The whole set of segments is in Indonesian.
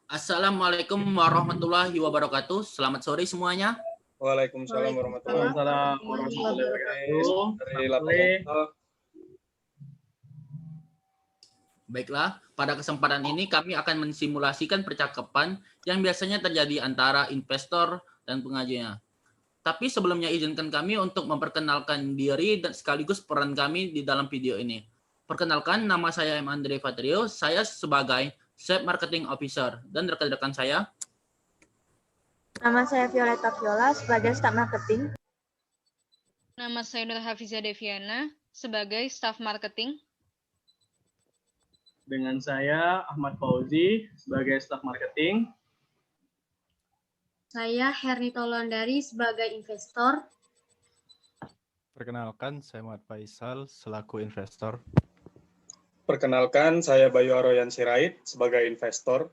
Assalamualaikum warahmatullahi wabarakatuh. Selamat sore semuanya. Waalaikumsalam warahmatullahi Waalaikumsalam wabarakatuh. warahmatullahi wabarakatuh. Dari lapangan. Baiklah, pada kesempatan ini kami akan mensimulasikan percakapan yang biasanya terjadi antara investor dan pengajunya. Tapi sebelumnya izinkan kami untuk memperkenalkan diri dan sekaligus peran kami di dalam video ini. Perkenalkan, nama saya M. Andre Fatrio, saya sebagai Chief Marketing Officer, dan rekan-rekan saya. Nama saya Violeta Viola sebagai Staf Marketing. Nama saya Nur Hafiza Deviana sebagai Staf Marketing. Dengan saya Ahmad Fauzi sebagai Staf Marketing. Saya Herni Tolondari sebagai investor. Perkenalkan, saya Muhammad Faisal selaku investor. Perkenalkan, saya Bayu Aroyan Sirait sebagai investor.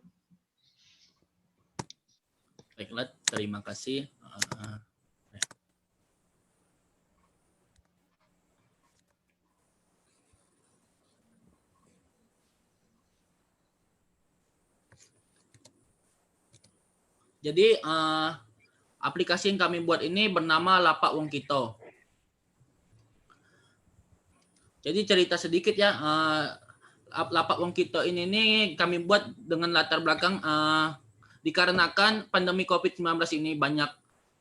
Baiklah, terima kasih. Jadi aplikasi yang kami buat ini bernama Lapak Wong Kito. Jadi cerita sedikit ya, Lapak Wong Kito ini kami buat dengan latar belakang dikarenakan pandemi COVID-19 ini banyak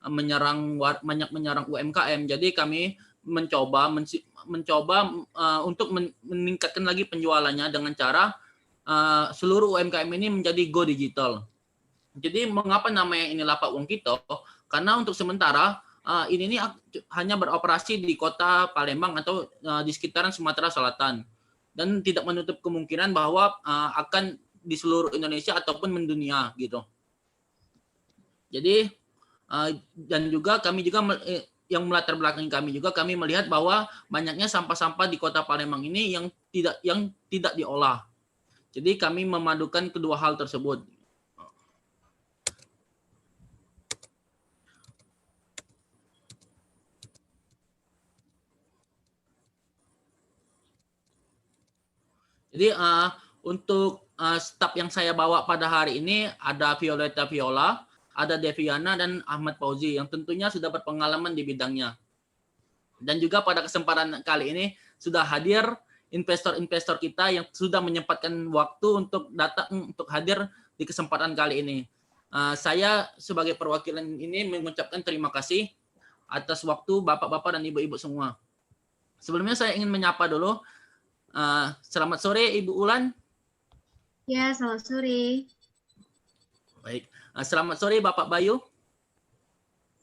menyerang UMKM. Jadi kami mencoba untuk meningkatkan lagi penjualannya dengan cara seluruh UMKM ini menjadi go digital. Jadi mengapa namanya ini Lapak Wong Kito? Karena untuk sementara ini hanya beroperasi di kota Palembang atau di sekitaran Sumatera Selatan, dan tidak menutup kemungkinan bahwa akan di seluruh Indonesia ataupun mendunia gitu. Jadi dan juga kami juga yang melatar belakang kami juga kami melihat bahwa banyaknya sampah-sampah di kota Palembang ini yang tidak diolah. Jadi kami memadukan kedua hal tersebut. Jadi untuk staf yang saya bawa pada hari ini ada Violeta Viola, ada Deviana, dan Ahmad Fauzi yang tentunya sudah berpengalaman di bidangnya. Dan juga pada kesempatan kali ini sudah hadir investor-investor kita yang sudah menyempatkan waktu untuk datang untuk hadir di kesempatan kali ini. Saya sebagai perwakilan ini mengucapkan terima kasih atas waktu Bapak-Bapak dan Ibu-Ibu semua. Sebelumnya saya ingin menyapa dulu. Selamat sore Ibu Ulan. Ya, selamat sore. Baik. Selamat sore Bapak Bayu.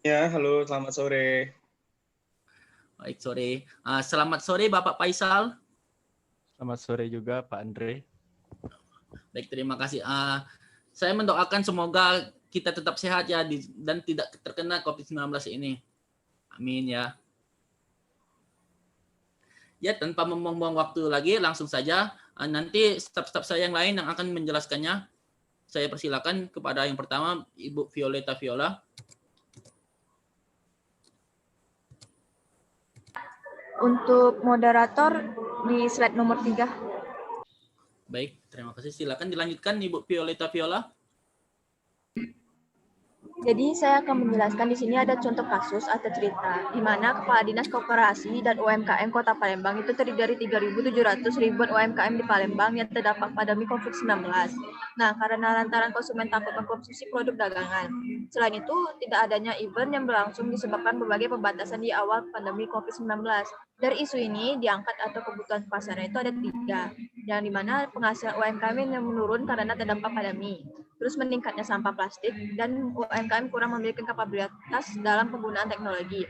Ya, halo, selamat sore. Baik, sore. Selamat sore Bapak Faisal. Selamat sore juga Pak Andre. Baik, terima kasih. Saya mendoakan semoga kita tetap sehat ya dan tidak terkena COVID-19 ini. Amin ya. Ya, tanpa membuang waktu lagi, langsung saja nanti staf-staf saya yang lain yang akan menjelaskannya. Saya persilakan kepada yang pertama, Ibu Violeta Viola. Untuk moderator di slide nomor 3. Baik, terima kasih. Silakan dilanjutkan Ibu Violeta Viola. Jadi saya akan menjelaskan di sini ada contoh kasus atau cerita di mana Kepala Dinas Koperasi dan UMKM Kota Palembang itu terdiri dari 3.700 ribuan UMKM di Palembang yang terdampak pandemi COVID-19. Nah, karena lantaran konsumen takut mengkonsumsi produk dagangan. Selain itu, tidak adanya event yang berlangsung disebabkan berbagai pembatasan di awal pandemi COVID-19. Dari isu ini diangkat atau kebutuhan pasarnya itu ada 3, yang dimana penghasilan UMKM yang menurun karena terdampak pandemi. Terus meningkatnya sampah plastik, dan UMKM kurang memiliki kapabilitas dalam penggunaan teknologi.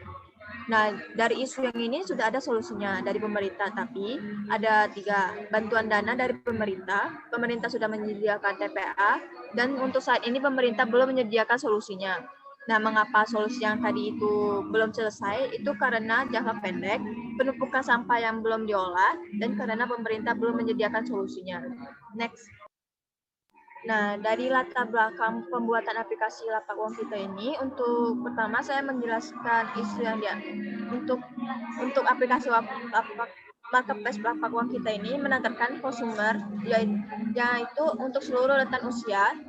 Nah, dari isu yang ini sudah ada solusinya dari pemerintah, tapi ada 3. Bantuan dana dari pemerintah. Pemerintah sudah menyediakan TPA, dan untuk saat ini pemerintah belum menyediakan solusinya. Nah, mengapa solusi yang tadi itu belum selesai? Itu karena jangka pendek, penumpukan sampah yang belum diolah, dan karena pemerintah belum menyediakan solusinya. Next. Nah, dari latar belakang pembuatan aplikasi Lapak Wong Kito ini, untuk pertama saya menjelaskan isu yang untuk aplikasi marketplace Lapak Wong Kito ini menargetkan konsumer, yaitu untuk seluruh rentan usia,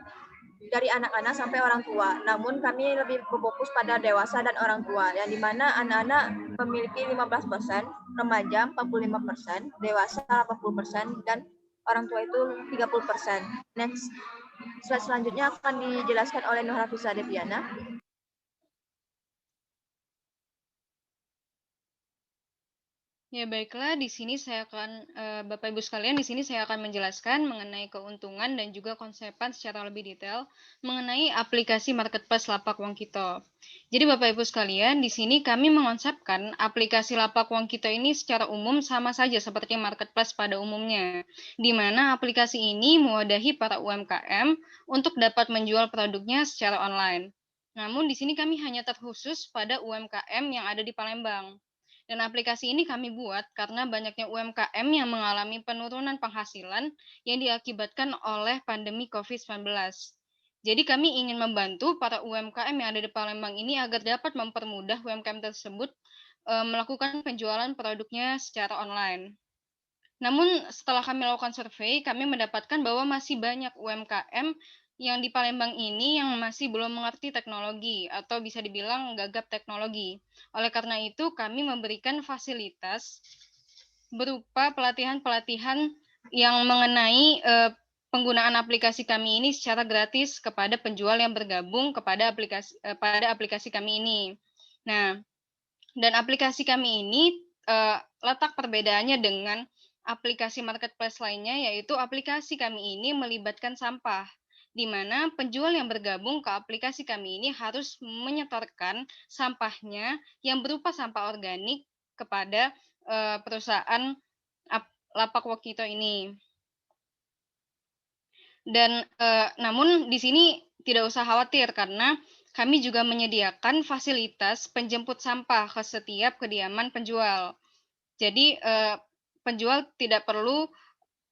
dari anak-anak sampai orang tua. Namun kami lebih berfokus pada dewasa dan orang tua, yang dimana anak-anak memiliki 15%, remaja 45%, dewasa 80%, dan orang tua itu 30%. Next, slide selanjutnya akan dijelaskan oleh Nur Hafizah Deviana. Ya baiklah, di sini saya akan Bapak Ibu sekalian, di sini saya akan menjelaskan mengenai keuntungan dan juga konsepan secara lebih detail mengenai aplikasi marketplace Lapak Uang Kito. Jadi Bapak Ibu sekalian, di sini kami mengonsepkan aplikasi Lapak Uang Kito ini secara umum sama saja seperti marketplace pada umumnya, di mana aplikasi ini mewadahi para UMKM untuk dapat menjual produknya secara online. Namun di sini kami hanya terkhusus pada UMKM yang ada di Palembang. Dan aplikasi ini kami buat karena banyaknya UMKM yang mengalami penurunan penghasilan yang diakibatkan oleh pandemi COVID-19. Jadi kami ingin membantu para UMKM yang ada di Palembang ini agar dapat mempermudah UMKM tersebut melakukan penjualan produknya secara online. Namun setelah kami lakukan survei, kami mendapatkan bahwa masih banyak UMKM yang di Palembang ini yang masih belum mengerti teknologi atau bisa dibilang gagap teknologi. Oleh karena itu, kami memberikan fasilitas berupa pelatihan-pelatihan yang mengenai penggunaan aplikasi kami ini secara gratis kepada penjual yang bergabung kepada aplikasi kami ini. Nah, dan aplikasi kami ini letak perbedaannya dengan aplikasi marketplace lainnya, yaitu aplikasi kami ini melibatkan sampah, di mana penjual yang bergabung ke aplikasi kami ini harus menyetorkan sampahnya yang berupa sampah organik kepada perusahaan Lapak Uang Kito ini. Dan namun di sini tidak usah khawatir karena kami juga menyediakan fasilitas penjemput sampah ke setiap kediaman penjual. Jadi penjual tidak perlu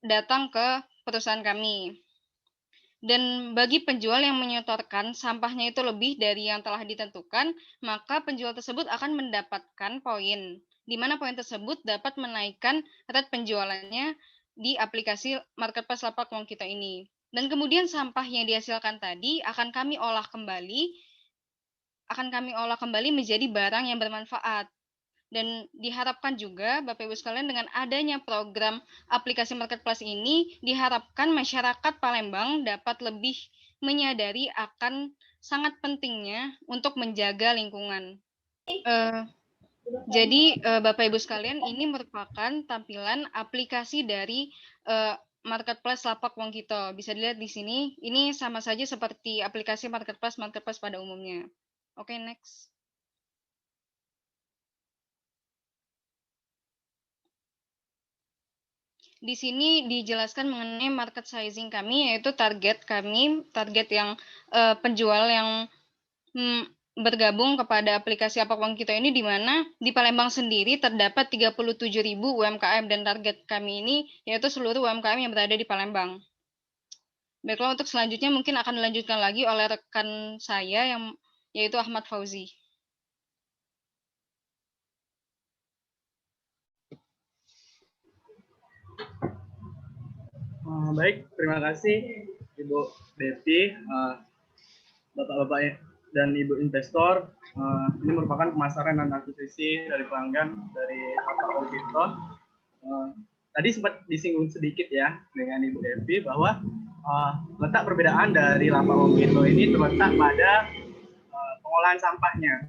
datang ke perusahaan kami. Dan bagi penjual yang menyetorkan sampahnya itu lebih dari yang telah ditentukan, maka penjual tersebut akan mendapatkan poin, di mana poin tersebut dapat menaikkan rate penjualannya di aplikasi marketplace Lapak Uang Kito ini. Dan kemudian sampah yang dihasilkan tadi akan kami olah kembali menjadi barang yang bermanfaat. Dan diharapkan juga Bapak Ibu sekalian dengan adanya program aplikasi marketplace ini diharapkan masyarakat Palembang dapat lebih menyadari akan sangat pentingnya untuk menjaga lingkungan. Jadi Bapak Ibu sekalian, ini merupakan tampilan aplikasi dari marketplace Lapak Uang Kito. Bisa dilihat di sini, ini sama saja seperti aplikasi marketplace pada umumnya. Oke, next. Di sini dijelaskan mengenai market sizing kami, yaitu target yang penjual yang bergabung kepada aplikasi Lapak Uang Kito ini, di mana di Palembang sendiri terdapat 37.000 UMKM dan target kami ini yaitu seluruh UMKM yang berada di Palembang. Baiklah, untuk selanjutnya mungkin akan dilanjutkan lagi oleh rekan saya yaitu Ahmad Fauzi. Baik, terima kasih Ibu Devi, Bapak-Bapak dan Ibu investor. Ini merupakan pemasaran dan akuisisi dari pelanggan dari Lapak Uang Kito. Tadi sempat disinggung sedikit ya dengan Ibu Devi bahwa letak perbedaan dari Lapak Uang Kito ini terletak pada pengolahan sampahnya.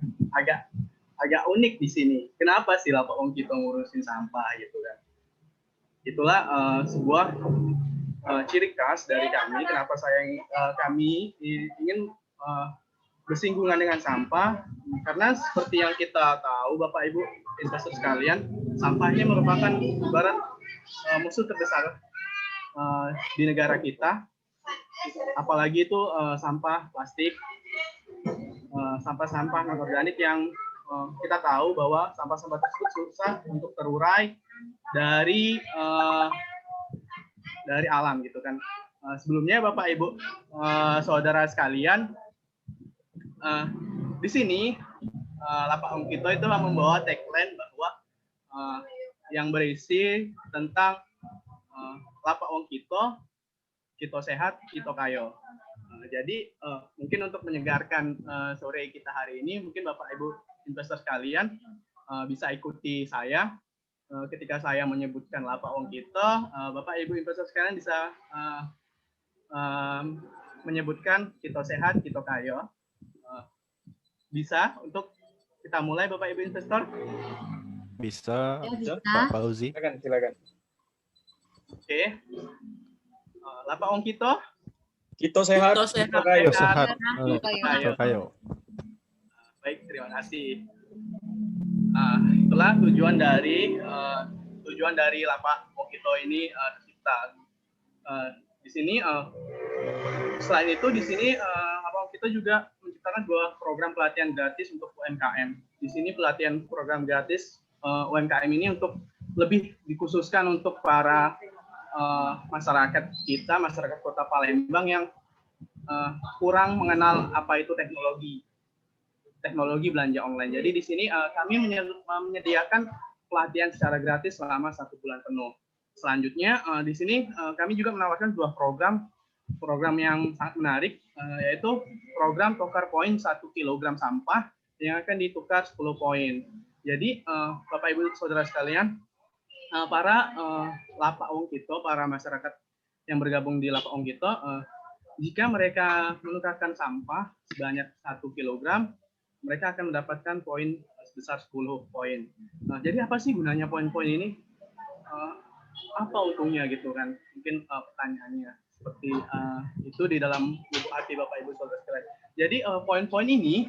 Agak unik di sini. Kenapa sih Lapak Uang Kito ngurusin sampah gitu kan? Itulah sebuah ciri khas dari kami. Kenapa kami ingin bersinggungan dengan sampah? Karena seperti yang kita tahu, Bapak Ibu investor sekalian, sampahnya merupakan ibarat musuh terbesar di negara kita. Apalagi itu sampah plastik, sampah-sampah non-organik yang kita tahu bahwa sampah-sampah tersebut susah untuk terurai dari alam gitu kan. Sebelumnya Bapak Ibu saudara sekalian, di sini Lapak Uang Kito itu membawa tagline bahwa yang berisi tentang Lapak Uang Kito Kito Sehat, Kito Kayo. Jadi mungkin untuk menyegarkan sore kita hari ini, mungkin Bapak Ibu investor sekalian bisa ikuti saya ketika saya menyebutkan lapak wong kito. Bapak Ibu investor sekalian bisa menyebutkan Kito Sehat, Kito Kayo. Bisa untuk kita mulai Bapak Ibu investor? Bisa, Ya, bisa. Pak Fauzi. Silakan. Oke. Lapak wong kito. Kito sehat, Kito sehat. Kito kayo. Sehat, Kito Kayo. Kito Kayo. Baik, terima kasih. Itulah tujuan dari lapak wong kito ini tercipta. Di sini selain itu di sini lapak kita juga menciptakan dua program pelatihan gratis untuk UMKM. Di sini pelatihan program gratis UMKM ini untuk lebih dikhususkan untuk para masyarakat kita, masyarakat Kota Palembang yang kurang mengenal apa itu teknologi belanja online. Jadi di sini kami menyediakan pelatihan secara gratis selama 1 bulan penuh. Selanjutnya di sini kami juga menawarkan dua program yang sangat menarik, yaitu program tukar poin 1 kg sampah yang akan ditukar 10 poin. Jadi Bapak Ibu Saudara sekalian, para lapak wong kito, para masyarakat yang bergabung di lapak wong kito, jika mereka menukarkan sampah sebanyak 1 kg, mereka akan mendapatkan poin sebesar 10 poin. Jadi apa sih gunanya poin-poin ini? Apa untungnya gitu kan? Mungkin pertanyaannya seperti itu di dalam lubuk hati Bapak Ibu Saudara sekalian. Jadi poin-poin ini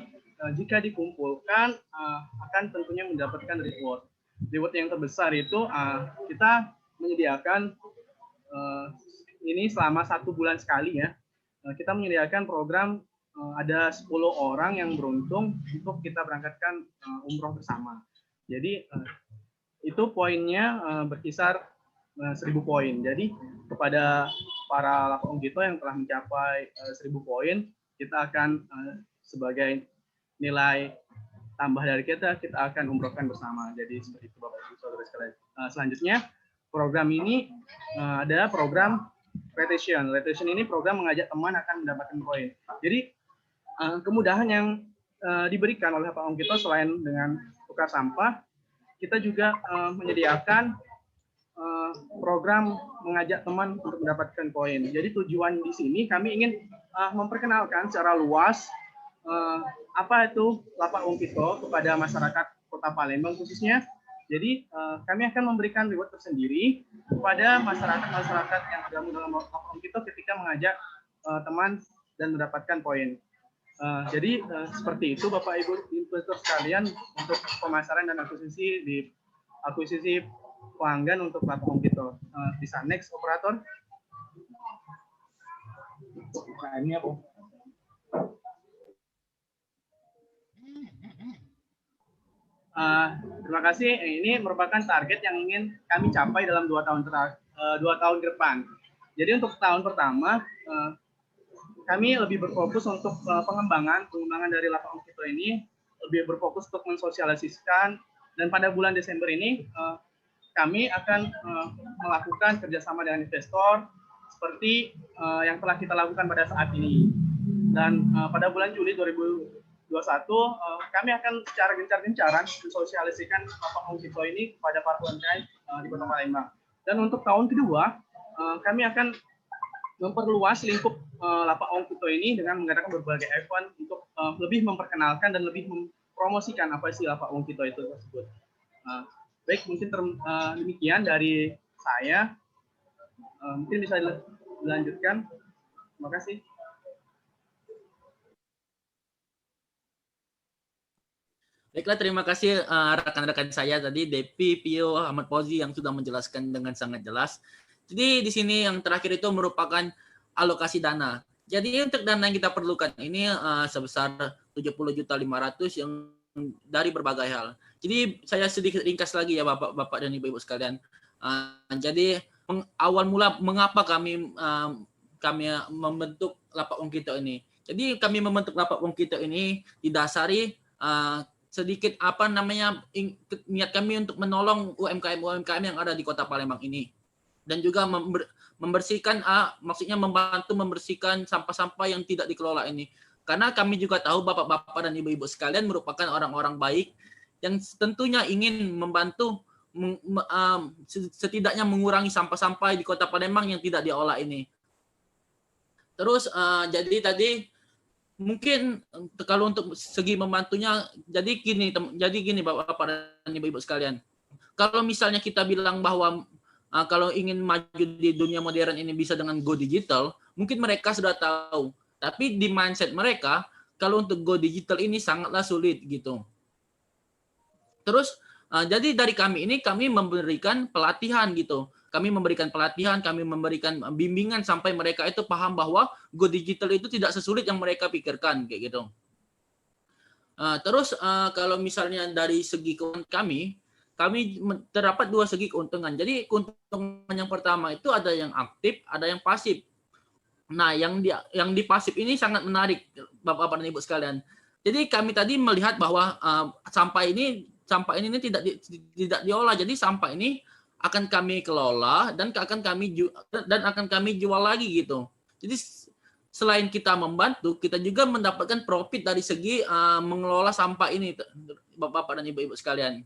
jika dikumpulkan akan tentunya mendapatkan reward. Reward yang terbesar itu kita menyediakan ini selama 1 bulan sekali ya. Kita menyediakan program ada 10 orang yang beruntung untuk kita berangkatkan umroh bersama. Jadi itu poinnya berkisar 1.000 poin. Jadi kepada para lapak wong kito yang telah mencapai 1.000 poin, kita akan sebagai nilai tambah dari kita akan umrohkan bersama. Jadi seperti itu Bapak Ibu Saudara sekalian. Selanjutnya program ini ada program retention. Retention ini program mengajak teman akan mendapatkan poin. Jadi kemudahan yang diberikan oleh lapak wong kito selain dengan tukar sampah, kita juga menyediakan program mengajak teman untuk mendapatkan poin. Jadi tujuan di sini kami ingin memperkenalkan secara luas apa itu lapak wong kito kepada masyarakat Kota Palembang khususnya. Jadi kami akan memberikan reward tersendiri kepada masyarakat yang tergabung dalam lapak wong kito ketika mengajak teman dan mendapatkan poin. Jadi seperti itu Bapak Ibu investor sekalian untuk pemasaran dan akuisisi pelanggan untuk lapak wong kito. Bisa next operator. Ini apa? Terima kasih. Ini merupakan target yang ingin kami capai dalam 2 tahun ke depan. Jadi untuk tahun pertama kami lebih berfokus untuk pengembangan dari lapak wong kito ini, lebih berfokus untuk mensosialisasikan, dan pada bulan Desember ini kami akan melakukan kerjasama dengan investor seperti yang telah kita lakukan pada saat ini. Dan pada bulan Juli 2021 kami akan secara gencar-gencaran mensosialisasikan lapak wong kito ini kepada para UMKM di Kota Palembang. Dan untuk tahun kedua kami akan memperluas lingkup lapak wong kito ini dengan mengadakan berbagai event untuk lebih memperkenalkan dan lebih mempromosikan apa sih lapak wong kito itu tersebut. Baik, mungkin demikian dari saya. Mungkin bisa dilanjutkan. Terima kasih. Baiklah, terima kasih rekan-rekan saya tadi, Depi, Pio, Ahmad Fauzi yang sudah menjelaskan dengan sangat jelas. Jadi di sini yang terakhir itu merupakan alokasi dana. Jadi untuk dana yang kita perlukan ini sebesar 70.500.000 yang dari berbagai hal. Jadi saya sedikit ringkas lagi ya Bapak dan Ibu sekalian. Jadi awal mula mengapa kami membentuk lapak wong kito ini. Jadi kami membentuk lapak wong kito ini didasari sedikit niat kami untuk menolong UMKM yang ada di Kota Palembang ini, dan juga membersihkan, maksudnya membantu membersihkan sampah-sampah yang tidak dikelola ini. Karena kami juga tahu bapak-bapak dan ibu-ibu sekalian merupakan orang-orang baik yang tentunya ingin membantu setidaknya mengurangi sampah-sampah di Kota Palembang yang tidak diolah ini. Terus jadi tadi mungkin kalau untuk segi membantunya, jadi gini bapak-bapak dan ibu-ibu sekalian. Kalau misalnya kita bilang bahwa kalau ingin maju di dunia modern ini bisa dengan go digital, mungkin mereka sudah tahu. Tapi di mindset mereka, kalau untuk go digital ini sangatlah sulit gitu. Terus jadi dari kami ini kami memberikan pelatihan gitu. Kami memberikan pelatihan, kami memberikan bimbingan sampai mereka itu paham bahwa go digital itu tidak sesulit yang mereka pikirkan kayak gitu. Terus kalau misalnya dari segi keuangan kami terdapat dua segi keuntungan. Jadi keuntungan yang pertama itu ada yang aktif, ada yang pasif. Nah, yang di pasif ini sangat menarik, Bapak dan Ibu sekalian. Jadi kami tadi melihat bahwa sampah ini tidak diolah. Jadi sampah ini akan kami kelola dan akan kami jual lagi gitu. Jadi selain kita membantu, kita juga mendapatkan profit dari segi mengelola sampah ini, Bapak dan Ibu sekalian.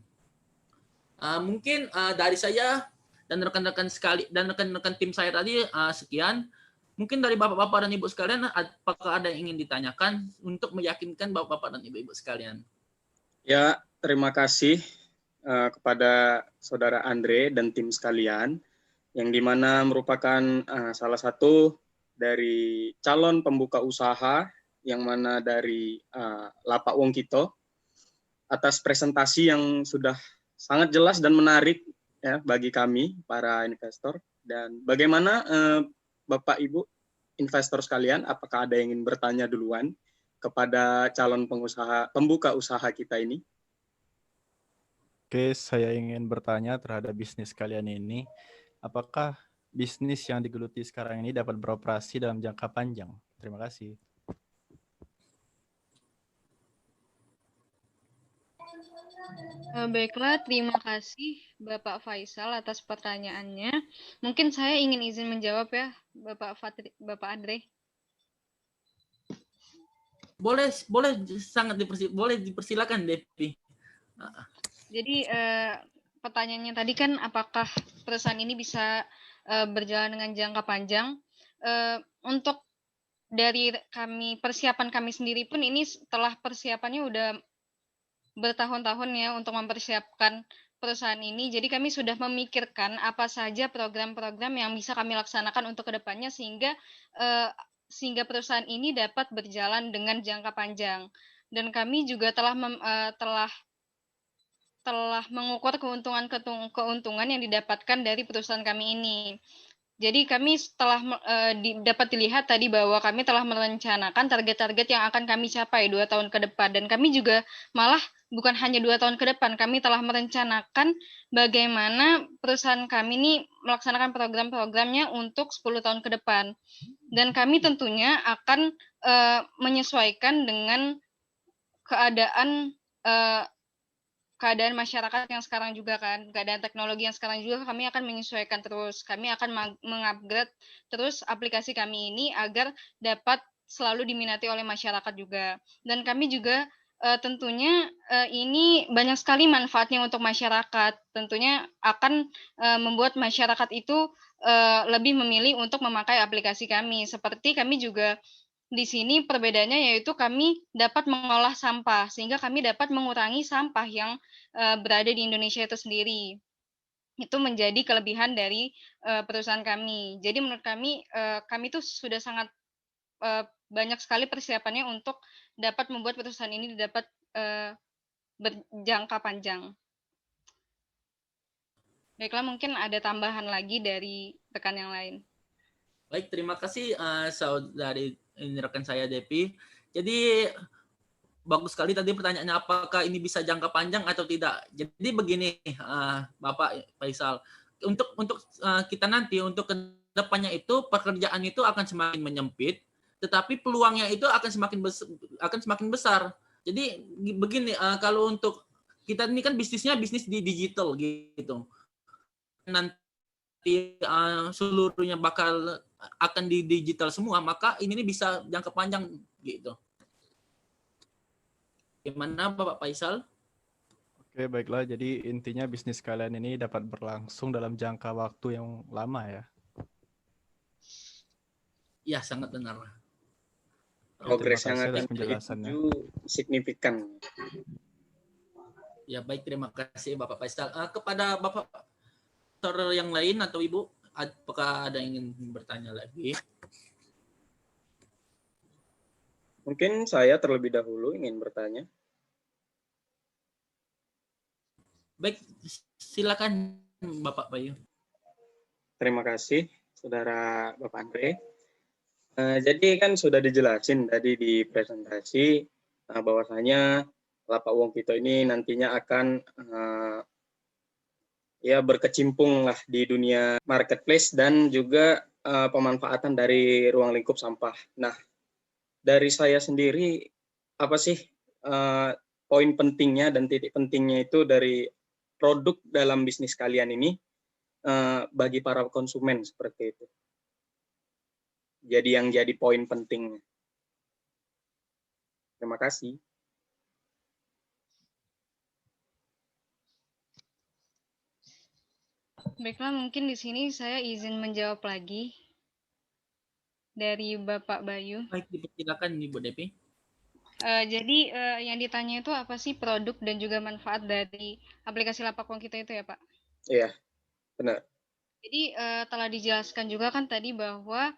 Mungkin dari saya dan rekan-rekan tim saya tadi sekian. Mungkin dari Bapak-Bapak dan Ibu sekalian, apakah ada yang ingin ditanyakan untuk meyakinkan Bapak-Bapak dan Ibu-Ibu sekalian? Ya, terima kasih kepada Saudara Andre dan tim sekalian, yang dimana merupakan salah satu dari calon pembuka usaha, yang mana dari Lapak Wong Kito, atas presentasi yang sudah sangat jelas dan menarik ya bagi kami, para investor. Dan bagaimana Bapak Ibu investor sekalian, apakah ada yang ingin bertanya duluan kepada calon pembuka usaha kita ini? Oke, saya ingin bertanya terhadap bisnis kalian ini. Apakah bisnis yang digeluti sekarang ini dapat beroperasi dalam jangka panjang? Terima kasih. Baiklah, terima kasih Bapak Faisal atas pertanyaannya. Mungkin saya ingin izin menjawab ya, Bapak Andre. Boleh sangat dipersilakan, Devi. Jadi pertanyaannya tadi kan apakah perusahaan ini bisa berjalan dengan jangka panjang? Untuk dari persiapan kami sendiri pun ini setelah persiapannya udah bertahun-tahun ya untuk mempersiapkan perusahaan ini. Jadi kami sudah memikirkan apa saja program-program yang bisa kami laksanakan untuk kedepannya sehingga perusahaan ini dapat berjalan dengan jangka panjang. Dan kami juga telah mengukur keuntungan yang didapatkan dari perusahaan kami ini. Jadi kami setelah dapat dilihat tadi bahwa kami telah merencanakan target-target yang akan kami capai 2 tahun ke depan. Dan kami juga malah bukan hanya 2 tahun ke depan, kami telah merencanakan bagaimana perusahaan kami ini melaksanakan program-programnya untuk 10 tahun ke depan. Dan kami tentunya akan menyesuaikan dengan keadaan masyarakat yang sekarang juga kan, keadaan teknologi yang sekarang juga kami akan menyesuaikan terus. Kami akan mengupgrade terus aplikasi kami ini agar dapat selalu diminati oleh masyarakat juga. Dan kami juga tentunya ini banyak sekali manfaatnya untuk masyarakat. Tentunya akan membuat masyarakat itu lebih memilih untuk memakai aplikasi kami. Seperti kami juga di sini perbedaannya yaitu kami dapat mengolah sampah sehingga kami dapat mengurangi sampah yang berada di Indonesia itu sendiri. Itu menjadi kelebihan dari perusahaan kami. Jadi menurut kami itu sudah sangat banyak sekali persiapannya untuk dapat membuat perusahaan ini dapat berjangka panjang. Baiklah, mungkin ada tambahan lagi dari rekan yang lain. Baik, terima kasih saudari rekan saya Devi. Jadi bagus sekali tadi pertanyaannya, apakah ini bisa jangka panjang atau tidak. Jadi begini Bapak Faisal, untuk kita nanti untuk kedepannya itu pekerjaan itu akan semakin menyempit, tetapi peluangnya itu akan semakin besar. Jadi begini, kalau untuk kita ini kan bisnisnya bisnis di digital gitu. Nanti nanti seluruhnya bakal akan di digital semua, maka ini bisa jangka panjang gitu. Gimana Bapak Faisal? Oke, baiklah. Jadi intinya bisnis kalian ini dapat berlangsung dalam jangka waktu yang lama ya. Ya, sangat benar. Progres Terima kasih yang atas akan penjelasannya. signifikan. Ya, baik, terima kasih Bapak Faisal. Kepada Bapak Dokter yang lain atau Ibu, apakah ada yang ingin bertanya lagi? Mungkin saya terlebih dahulu ingin bertanya. Baik, silakan Bapak Bayu. Terima kasih, Saudara Bapak Andre. Jadi kan sudah dijelasin tadi di presentasi bahwasanya Lapak Wongkito ini nantinya akan ya berkecimpung lah di dunia marketplace dan juga pemanfaatan dari ruang lingkup sampah. Nah, dari saya sendiri apa sih poin pentingnya dan titik pentingnya itu dari produk dalam bisnis kalian ini bagi para konsumen seperti itu. Jadi yang jadi poin pentingnya. Terima kasih. Baiklah, mungkin di sini saya izin menjawab lagi dari Bapak Bayu. Baik, dipersilakan Ibu Depi. Jadi yang ditanya itu apa sih produk dan juga manfaat dari aplikasi Lapak Wongkito itu ya Pak? Iya, benar. Jadi telah dijelaskan juga kan tadi bahwa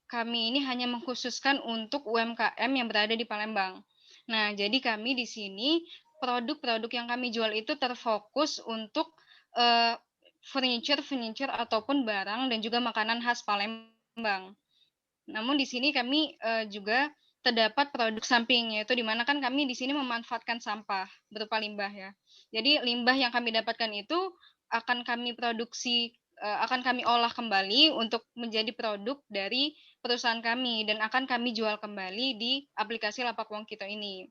kami ini hanya mengkhususkan untuk UMKM yang berada di Palembang. Nah, jadi kami di sini produk-produk yang kami jual itu terfokus untuk furniture ataupun barang dan juga makanan khas Palembang. Namun di sini kami juga terdapat produk samping, yaitu di mana kan kami di sini memanfaatkan sampah berupa limbah ya. Jadi limbah yang kami dapatkan itu akan kami produksi, akan kami olah kembali untuk menjadi produk dari perusahaan kami dan akan kami jual kembali di aplikasi Lapak Wongkito ini.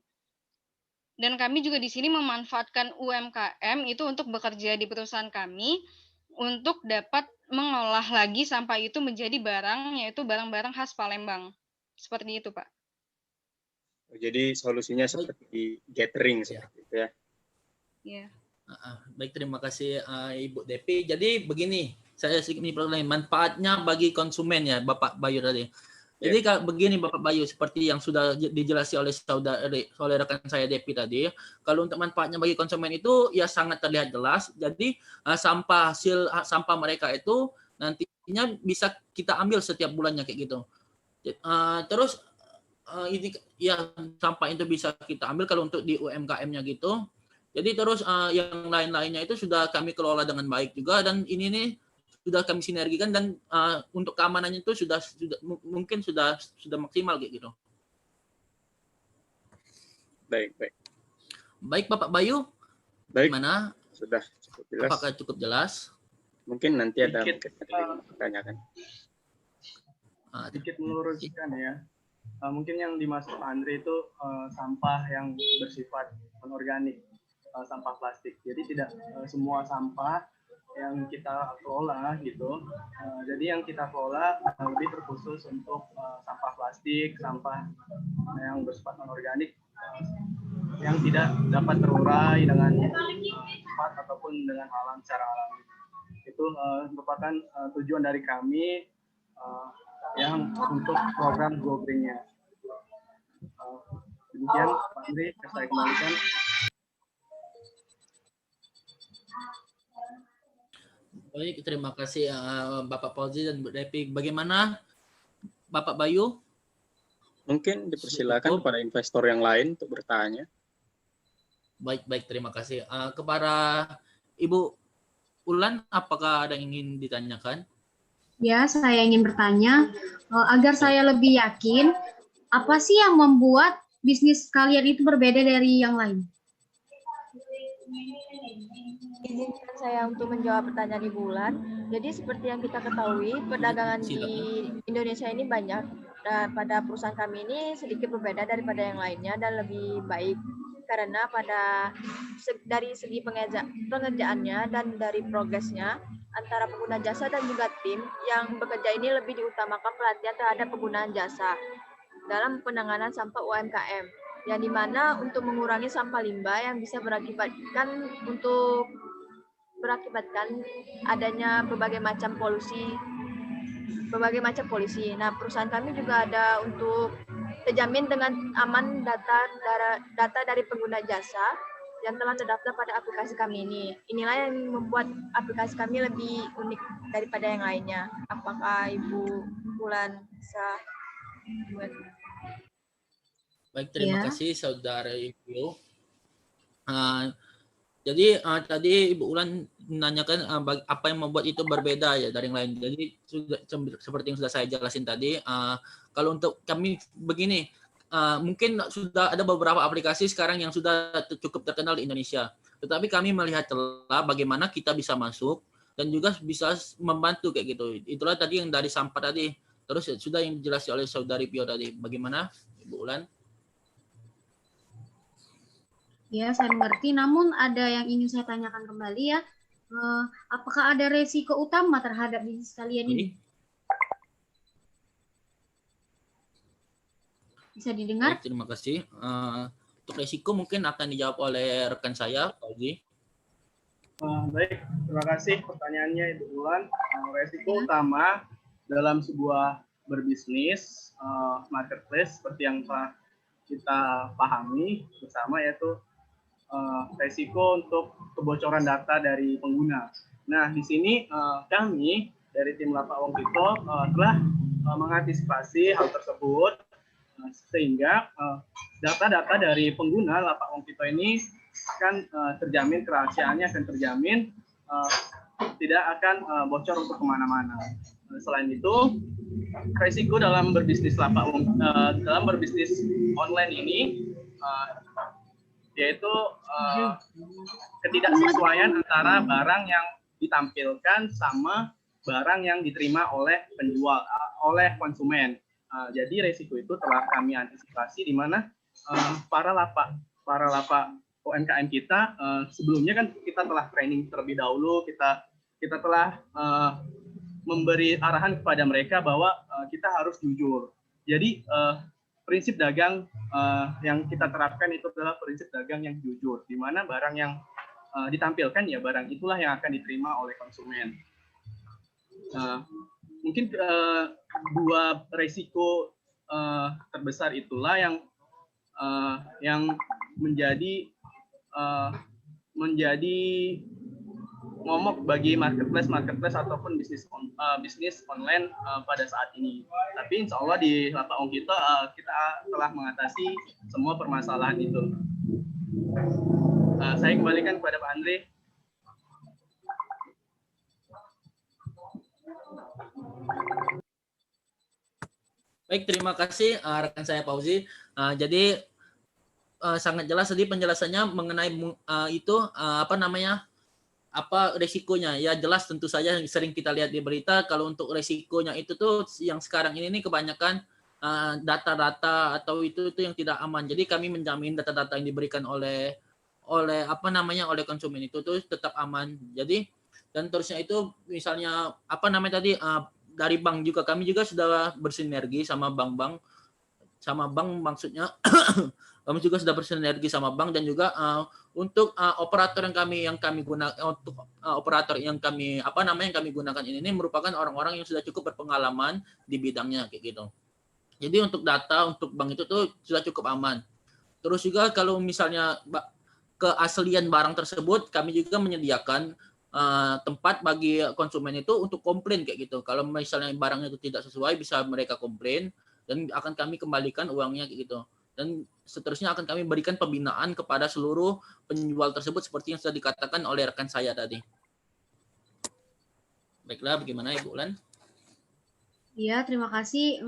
Dan kami juga di sini memanfaatkan UMKM itu untuk bekerja di perusahaan kami untuk dapat mengolah lagi sampah itu menjadi barang, yaitu barang-barang khas Palembang. Seperti itu, Pak. Jadi solusinya seperti gathering seperti itu ya. Iya. Baik, terima kasih Ibu Depi. Jadi begini, saya sedikit manfaatnya bagi konsumen ya, Bapak Bayu tadi. Jadi begini Bapak Bayu, seperti yang sudah dijelaskan oleh rekan saya Depi tadi, kalau untuk manfaatnya bagi konsumen itu ya sangat terlihat jelas. Jadi hasil sampah mereka itu nantinya bisa kita ambil setiap bulannya kayak gitu. Terus ini ya sampah itu bisa kita ambil kalau untuk di UMKM-nya gitu. Jadi terus yang lain-lainnya itu sudah kami kelola dengan baik juga, dan ini nih sudah kami sinergikan, dan untuk keamanannya itu sudah mungkin sudah maksimal kayak gitu. Baik. Baik Bapak Bayu. Baik. Gimana? Sudah cukup jelas. Apakah cukup jelas? Mungkin nanti ada pertanyaan. Sedikit meluruskan ya. Mungkin yang dimaksud Pak Andre itu sampah yang bersifat non-organik, sampah plastik. Jadi tidak semua sampah yang kita kelola gitu. Jadi yang kita kelola lebih terkhusus untuk sampah plastik, sampah yang bersifat non-organik, yang tidak dapat terurai dengan cepat ataupun dengan alam secara alami. Itu merupakan tujuan dari kami yang untuk program Go Green-nya. Demikian Pak Andre, saya kembalikan. Baik, terima kasih Bapak Fauzi dan Bu Depi. Bagaimana Bapak Bayu? Mungkin dipersilakan kepada investor yang lain untuk bertanya. Baik, terima kasih. Kepada Ibu Ulan, apakah ada yang ingin ditanyakan? Ya, saya ingin bertanya, agar saya lebih yakin, apa sih yang membuat bisnis kalian itu berbeda dari yang lain? Izinkan saya untuk menjawab pertanyaan Ibu Ulan. Jadi seperti yang kita ketahui, perdagangan di Indonesia ini banyak. Pada perusahaan kami ini sedikit berbeda daripada yang lainnya dan lebih baik. Karena dari segi pengerjaannya dan dari progresnya antara pengguna jasa dan juga tim yang bekerja ini lebih diutamakan pelatihan terhadap penggunaan jasa dalam penanganan sampah UMKM, yang dimana untuk mengurangi sampah limbah yang bisa berakibatkan adanya berbagai macam polusi. Nah, perusahaan kami juga ada untuk terjamin dengan aman data dari pengguna jasa yang telah terdaftar pada aplikasi kami ini. Inilah yang membuat aplikasi kami lebih unik daripada yang lainnya. Apakah Ibu Bulan bisa? Baik, terima Ya. kasih Saudara Ibu. Jadi tadi Ibu Ulan menanyakan apa yang membuat itu berbeda ya dari yang lain. Jadi sudah seperti yang sudah saya jelasin tadi. Kalau untuk kami begini, mungkin sudah ada beberapa aplikasi sekarang yang sudah cukup terkenal di Indonesia. Tetapi kami melihat celah bagaimana kita bisa masuk dan juga bisa membantu kayak gitu. Itulah tadi yang dari sampah tadi. Terus sudah yang dijelaskan oleh Saudari Pio tadi. Bagaimana Ibu Ulan? Ya, saya mengerti. Namun ada yang ingin saya tanyakan kembali ya. Apakah ada resiko utama terhadap bisnis kalian ini? Bisa didengar? Baik, terima kasih. Untuk resiko mungkin akan dijawab oleh rekan saya, Fauzi. Baik, terima kasih pertanyaannya Ibu Ulan. Resiko utama dalam sebuah berbisnis marketplace seperti yang telah kita pahami bersama, yaitu resiko untuk kebocoran data dari pengguna. Nah, di sini kami dari tim Lapak Wongkito telah mengantisipasi hal tersebut sehingga data-data dari pengguna Lapak Wongkito ini akan terjamin, kerahasiaannya akan terjamin, tidak akan bocor untuk kemana-mana. Selain itu, resiko dalam berbisnis dalam berbisnis online ini yaitu ketidaksesuaian antara barang yang ditampilkan sama barang yang diterima oleh penjual, oleh konsumen. Jadi resiko itu telah kami antisipasi, di mana para lapak UMKM kita sebelumnya kan kita telah training terlebih dahulu, kita telah memberi arahan kepada mereka bahwa kita harus jujur. Jadi prinsip dagang yang kita terapkan itu adalah prinsip dagang yang jujur, di mana barang yang ditampilkan ya barang itulah yang akan diterima oleh konsumen. Mungkin dua resiko terbesar itulah yang menjadi momok bagi marketplace ataupun bisnis online pada saat ini. Tapi insya Allah di Lapak Wongkito kita telah mengatasi semua permasalahan itu. Saya kembalikan kepada Pak Andre. Baik, terima kasih rekan saya Fauzi. Jadi sangat jelas tadi penjelasannya mengenai apa resikonya. Ya jelas, tentu saja sering kita lihat di berita kalau untuk resikonya itu tuh yang sekarang ini kebanyakan data-data atau itu yang tidak aman. Jadi kami menjamin data-data yang diberikan oleh konsumen itu tuh tetap aman. Jadi dan terusnya itu misalnya dari bank juga, kami juga sudah bersinergi sama bank maksudnya kami juga sudah bersinergi sama bank, dan juga untuk operator yang kami gunakan, untuk operator yang kami gunakan ini merupakan orang-orang yang sudah cukup berpengalaman di bidangnya kayak gitu. Jadi untuk data untuk bank itu tuh sudah cukup aman. Terus juga kalau misalnya keaslian barang tersebut, kami juga menyediakan tempat bagi konsumen itu untuk komplain kayak gitu. Kalau misalnya barangnya itu tidak sesuai, bisa mereka komplain dan akan kami kembalikan uangnya kayak gitu. Dan seterusnya akan kami berikan pembinaan kepada seluruh penjual tersebut seperti yang sudah dikatakan oleh rekan saya tadi. Baiklah, bagaimana Ibu Ulan? Iya, terima kasih.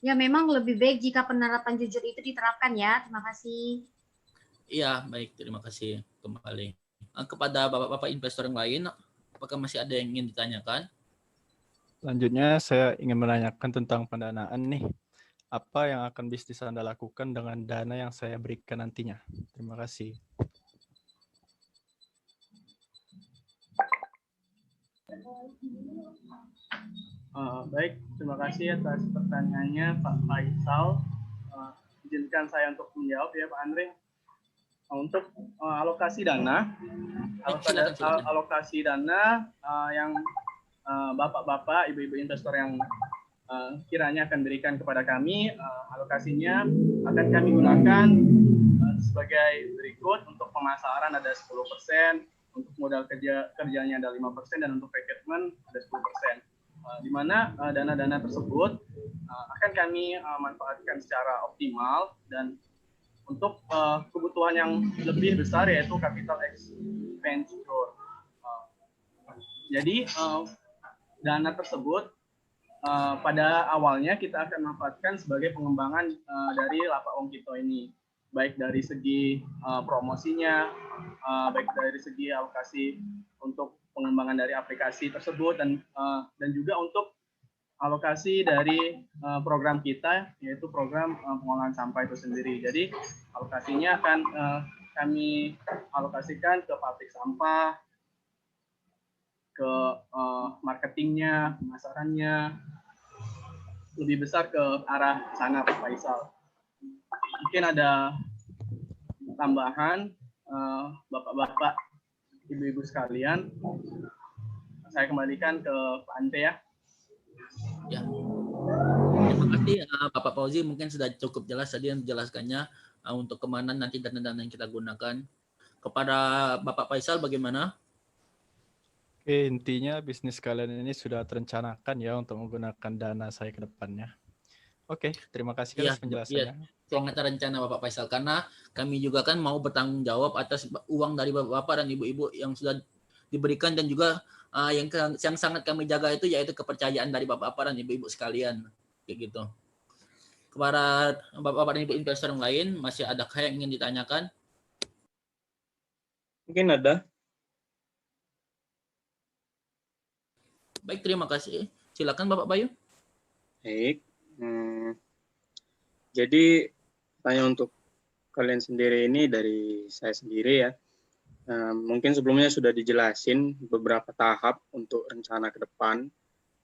Ya, memang lebih baik jika penerapan jujur itu diterapkan ya. Terima kasih. Iya, baik. Terima kasih kembali. Kepada Bapak-Bapak investor yang lain, apakah masih ada yang ingin ditanyakan? Selanjutnya saya ingin menanyakan tentang pendanaan nih. Apa yang akan bisnis Anda lakukan dengan dana yang saya berikan nantinya? Terima kasih. Baik, terima kasih atas pertanyaannya Pak Faisal. Izinkan saya untuk menjawab ya Pak Andre. Untuk alokasi dana, Silakan. alokasi dana yang bapak-bapak, ibu-ibu investor yang kiranya akan berikan kepada kami, alokasinya akan kami gunakan sebagai berikut. Untuk pemasaran ada 10%, untuk modal kerjanya ada 5%, dan untuk rekrutmen ada 10%. Di mana dana-dana tersebut akan kami manfaatkan secara optimal dan untuk kebutuhan yang lebih besar, yaitu capital expenditure. Jadi dana tersebut pada awalnya kita akan manfaatkan sebagai pengembangan dari Lapak Wongkito ini, baik dari segi promosinya, baik dari segi alokasi untuk pengembangan dari aplikasi tersebut, dan juga untuk alokasi dari program kita, yaitu program pengolahan sampah itu sendiri. Jadi alokasinya akan kami alokasikan ke pabrik sampah, ke marketingnya, pemasarannya, lebih besar ke arah sana Pak Faisal. Mungkin ada tambahan Bapak-bapak, Ibu-ibu sekalian. Saya kembalikan ke Pak Ante ya. Ya. Terima kasih Bapak Fauzi, mungkin sudah cukup jelas tadi yang dijelaskannya untuk kemana nanti dana-dana yang kita gunakan. Kepada Bapak Faisal bagaimana? Oke, intinya bisnis kalian ini sudah terencanakan ya untuk menggunakan dana saya ke depannya. Oke, terima kasih atas penjelasannya. Sangat terencana Bapak Faisal, karena kami juga kan mau bertanggung jawab atas uang dari Bapak dan Ibu-ibu yang sudah diberikan, dan juga yang sangat kami jaga itu yaitu kepercayaan dari Bapak-bapak dan Ibu-ibu sekalian, kayak gitu. Kepada Bapak-bapak dan Ibu investor yang lain, masih adakah yang ingin ditanyakan? Mungkin ada. Baik, terima kasih. Silakan Bapak Bayu. Baik. Jadi tanya untuk kalian sendiri ini dari saya sendiri ya. Mungkin sebelumnya sudah dijelasin beberapa tahap untuk rencana ke depan.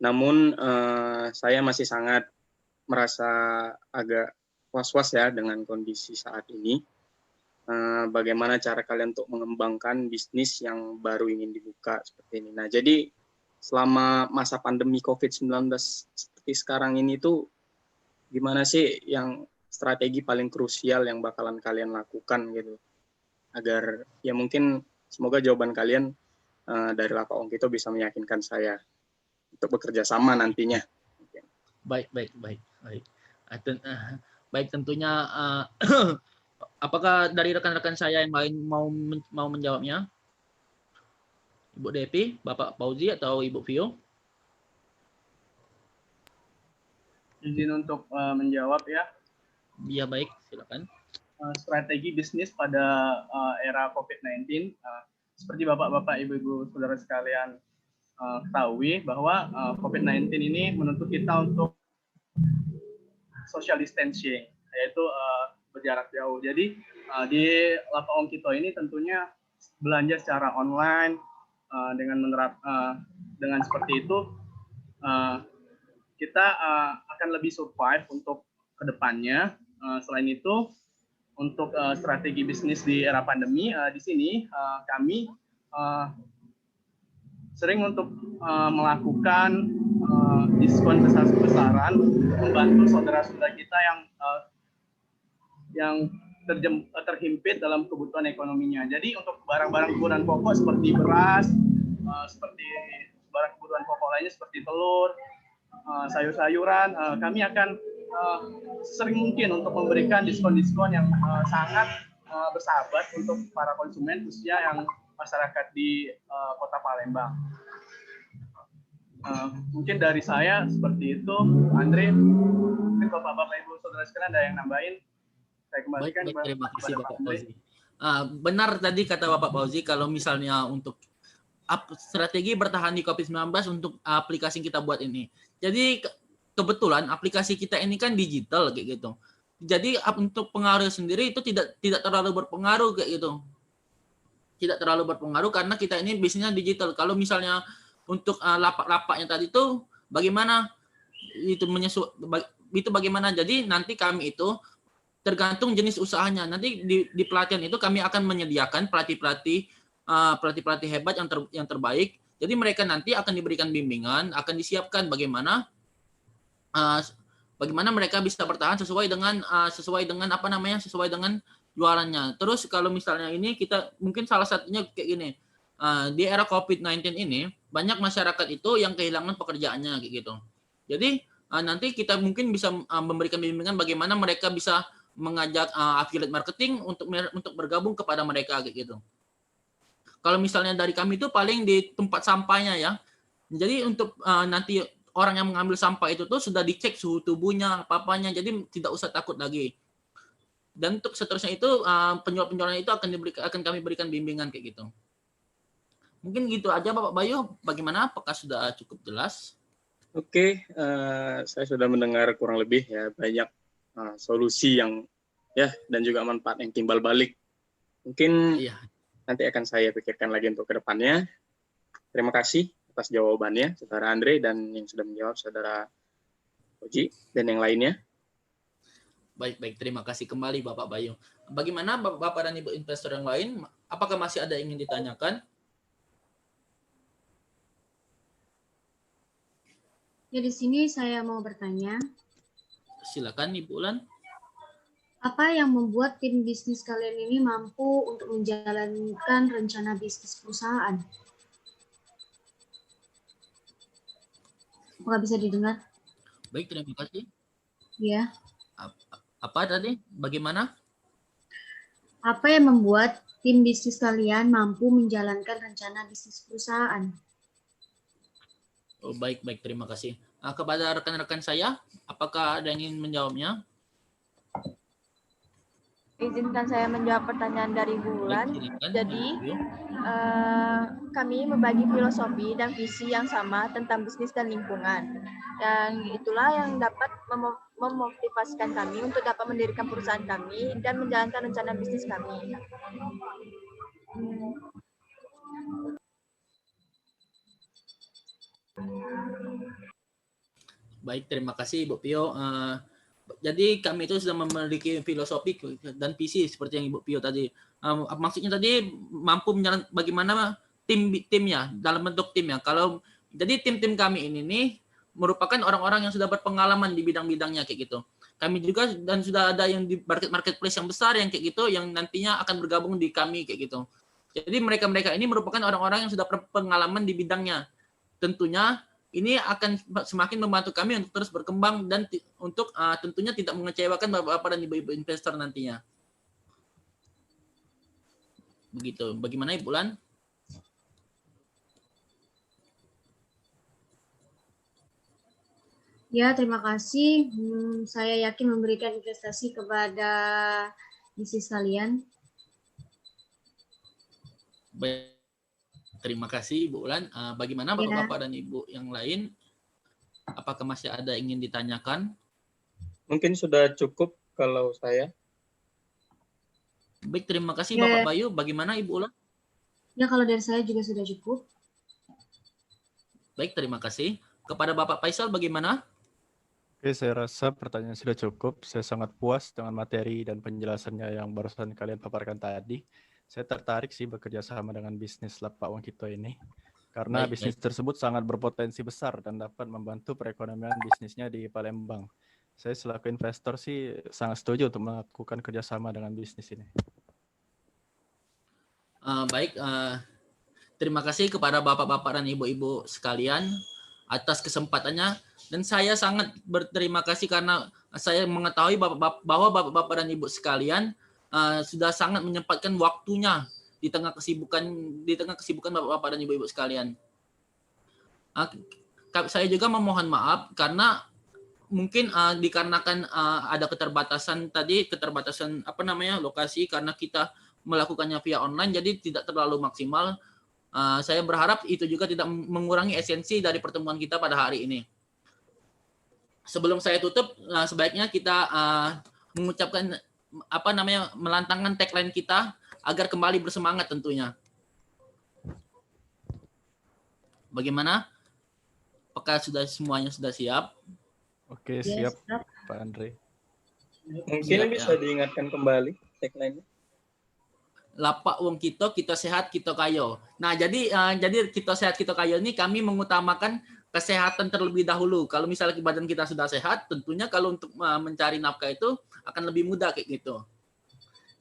Namun saya masih sangat merasa agak was-was ya dengan kondisi saat ini. Bagaimana cara kalian untuk mengembangkan bisnis yang baru ingin dibuka seperti ini. Nah, jadi selama masa pandemi COVID-19 seperti sekarang ini tuh gimana sih yang strategi paling krusial yang bakalan kalian lakukan gitu? Agar ya mungkin semoga jawaban kalian dari Lapak Wongkito bisa meyakinkan saya untuk bekerja sama nantinya. Baik. Baik, tentunya apakah dari rekan-rekan saya yang lain mau menjawabnya? Ibu Devi, Bapak Fauzi, atau Ibu Vio? Izin untuk menjawab ya. Iya, baik, silakan. Strategi bisnis pada era COVID-19, seperti Bapak-bapak, Ibu-ibu, saudara sekalian ketahui bahwa COVID-19 ini menuntut kita untuk social distancing, yaitu berjarak jauh. Jadi di Lapak Wongkito ini tentunya belanja secara online dengan seperti itu kita akan lebih survive untuk kedepannya. Selain itu, untuk strategi bisnis di era pandemi, di sini kami sering untuk melakukan diskon besar-besaran, membantu saudara-saudara kita yang terhimpit dalam kebutuhan ekonominya. Jadi untuk barang-barang kebutuhan pokok seperti beras, seperti barang kebutuhan pokok lainnya seperti telur, sayur-sayuran, kami akan sering mungkin untuk memberikan diskon-diskon yang sangat bersahabat untuk para konsumen, khususnya yang masyarakat di Kota Palembang. Mungkin dari saya seperti itu, Andre. Mungkin Bapak-bapak, Ibu, saudara sekalian ada yang nambahin? Saya kembalikan. Baik, terima kasih Bapak Fauzi. Benar tadi kata Bapak Fauzi, kalau misalnya untuk strategi bertahan di COVID-19 untuk aplikasi yang kita buat ini. Jadi kebetulan aplikasi kita ini kan digital kayak gitu. Jadi untuk pengaruh sendiri itu tidak terlalu berpengaruh kayak gitu. Tidak terlalu berpengaruh karena kita ini bisnisnya digital. Kalau misalnya untuk lapak-lapaknya tadi itu bagaimana itu bagaimana. Jadi nanti kami itu tergantung jenis usahanya. Nanti di pelatihan itu kami akan menyediakan pelatih-pelatih hebat yang terbaik. Jadi mereka nanti akan diberikan bimbingan, akan disiapkan bagaimana mereka bisa bertahan sesuai dengan jualannya. Terus kalau misalnya ini kita mungkin salah satunya kayak gini. Di era COVID-19 ini banyak masyarakat itu yang kehilangan pekerjaannya kayak gitu. Jadi nanti kita mungkin bisa memberikan bimbingan bagaimana mereka bisa mengajak affiliate marketing untuk bergabung kepada mereka kayak gitu. Kalau misalnya dari kami itu paling di tempat sampahnya ya. Jadi untuk nanti orang yang mengambil sampah itu tuh sudah dicek suhu tubuhnya, apa-apanya. Jadi tidak usah takut lagi. Dan untuk seterusnya itu penjual-penjualan itu akan kami berikan bimbingan kayak gitu. Mungkin gitu aja Bapak Bayu. Bagaimana? Apakah sudah cukup jelas? Oke, saya sudah mendengar kurang lebih ya banyak solusi yang ya dan juga manfaat yang timbal balik. Mungkin nanti akan saya pikirkan lagi untuk kedepannya. Terima kasih atas jawabannya, Saudara Andre, dan yang sudah menjawab Saudara Oji dan yang lainnya. Baik, terima kasih kembali Bapak Bayu. Bagaimana Bapak dan Ibu investor yang lain? Apakah masih ada yang ingin ditanyakan? Ya, di sini saya mau bertanya. Silakan Ibu Ulan. Apa yang membuat tim bisnis kalian ini mampu untuk menjalankan rencana bisnis perusahaan? Apakah bisa didengar? Baik, terima kasih. Ya. Apa tadi? Bagaimana? Apa yang membuat tim bisnis kalian mampu menjalankan rencana bisnis perusahaan? Oh, baik, terima kasih. Kepada rekan-rekan saya, apakah ada yang ingin menjawabnya? Izinkan saya menjawab pertanyaan dari Bu Wulan. Jadi, kami membagi filosofi dan visi yang sama tentang bisnis dan lingkungan. Yang itulah yang dapat memotivasikan kami untuk dapat mendirikan perusahaan kami dan menjalankan rencana bisnis kami. Baik, terima kasih Ibu Pio. Jadi kami itu sudah memiliki filosofi dan visi seperti yang Ibu Pio tadi. Maksudnya tadi mampu menjalankan bagaimana timnya dalam bentuk tim ya. Jadi tim kami ini nih merupakan orang-orang yang sudah berpengalaman di bidang-bidangnya kayak gitu. Kami juga dan sudah ada yang di marketplace yang besar yang kayak gitu yang nantinya akan bergabung di kami kayak gitu. Jadi mereka ini merupakan orang-orang yang sudah berpengalaman di bidangnya. Tentunya ini akan semakin membantu kami untuk terus berkembang dan untuk tentunya tidak mengecewakan Bapak dan Ibu-ibu investor nantinya. Begitu. Bagaimana Ibu Lan? Ya, terima kasih. Saya yakin memberikan investasi kepada bisnis kalian. Baik. Terima kasih Ibu Ulan. Bagaimana Bapak-Bapak dan Ibu yang lain? Apakah masih ada yang ingin ditanyakan? Mungkin sudah cukup kalau saya. Baik, terima kasih Bapak Bayu. Bagaimana Ibu Ulan? Ya, kalau dari saya juga sudah cukup. Baik, terima kasih. Kepada Bapak Faisal bagaimana? Oke, saya rasa pertanyaan sudah cukup. Saya sangat puas dengan materi dan penjelasannya yang barusan kalian paparkan tadi. Saya tertarik sih bekerja sama dengan bisnis Lapak Wongkito ini. Karena bisnis tersebut sangat berpotensi besar dan dapat membantu perekonomian bisnisnya di Palembang. Saya selaku investor sih sangat setuju untuk melakukan kerjasama dengan bisnis ini. Terima kasih kepada Bapak-Bapak dan Ibu-Ibu sekalian atas kesempatannya. Dan saya sangat berterima kasih karena saya mengetahui bahwa Bapak-Bapak dan Ibu sekalian sudah sangat menyempatkan waktunya di tengah kesibukan Bapak-bapak dan Ibu-ibu sekalian. Saya juga memohon maaf karena mungkin dikarenakan ada keterbatasan lokasi karena kita melakukannya via online jadi tidak terlalu maksimal. Saya berharap itu juga tidak mengurangi esensi dari pertemuan kita pada hari ini. Sebelum saya tutup, sebaiknya kita mengucapkan melantangkan tagline kita agar kembali bersemangat tentunya. Bagaimana? Apakah semuanya sudah siap? Oke, Yes, siap Pak Andre. Mungkin Siap, bisa ya. diingatkan kembali tagline-nya. Lapak wong kita sehat, kita kayo. Nah, jadi kita sehat, kita kayo ini kami mengutamakan kesehatan terlebih dahulu. Kalau misalnya badan kita sudah sehat, tentunya kalau untuk mencari nafkah itu akan lebih mudah kayak gitu.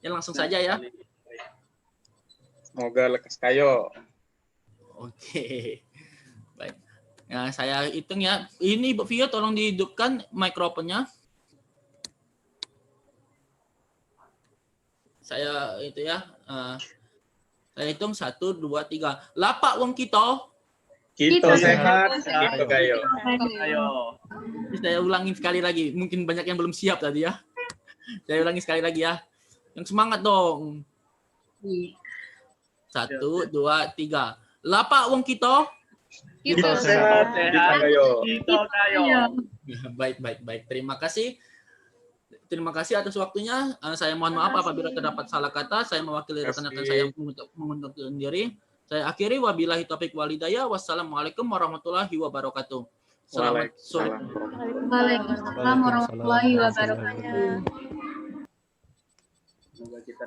Ya langsung saja ya. Semoga lekas kayo. Oke. Baik. Ya, saya hitung ya. Ini Bu Vio tolong dihidupkan mikrofonnya. Saya itu ya. Saya hitung 1, 2, 3. Lapak wong kita. Kita Kita sehat, sehat. kita kayo. Ayo. Saya ulangi sekali lagi. Mungkin banyak yang belum siap tadi ya. Saya ulangi sekali lagi ya. Yang semangat dong. 1, 2, 3. Lapak wong kita. Kita sehat, kita kayo. Kita kayo. Baik. Terima kasih. Terima kasih atas waktunya. Saya mohon maaf apabila terdapat salah kata. Saya mewakili rekan-rekan saya mengundurkan diri. Saya akhiri wabillahi taufik walhidayah. Wassalamualaikum warahmatullahi wabarakatuh. Selamat sore. Waalaikumsalam warahmatullahi wabarakatuh. Semoga kita